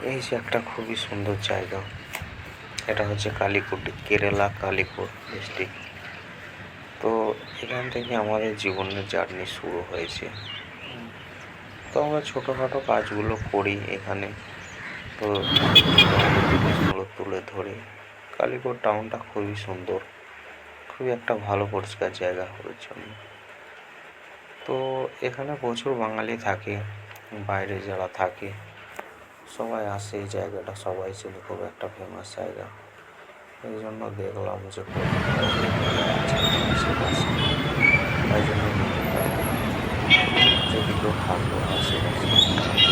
এই যে একটা খুবই সুন্দর জায়গা, এটা হচ্ছে কালিকট, কেরালা কালিকট ডিস্ট্রিক্ট। তো এখান থেকে আমাদের জীবনের জার্নি শুরু হয়েছে। তো আমরা ছোটোখাটো কাজগুলো করি এখানে, তো ছোটোখাটো জিনিসগুলো তুলে ধরি। কালিকট টাউনটা খুবই সুন্দর, খুবই একটা ভালো পরিষ্কার জায়গা পরিচ্ছন্ন। তো এখানে প্রচুর বাঙালি থাকে, বাইরে যারা থাকে সবাই আসে এই জায়গাটা, সবাই চেনে, খুব একটা ফেমাস জায়গা। এই জন্য দেখলাম যে আশেপাশে, তাই জন্য ভিডিওটা, যদি কেউ থাকো আশেপাশে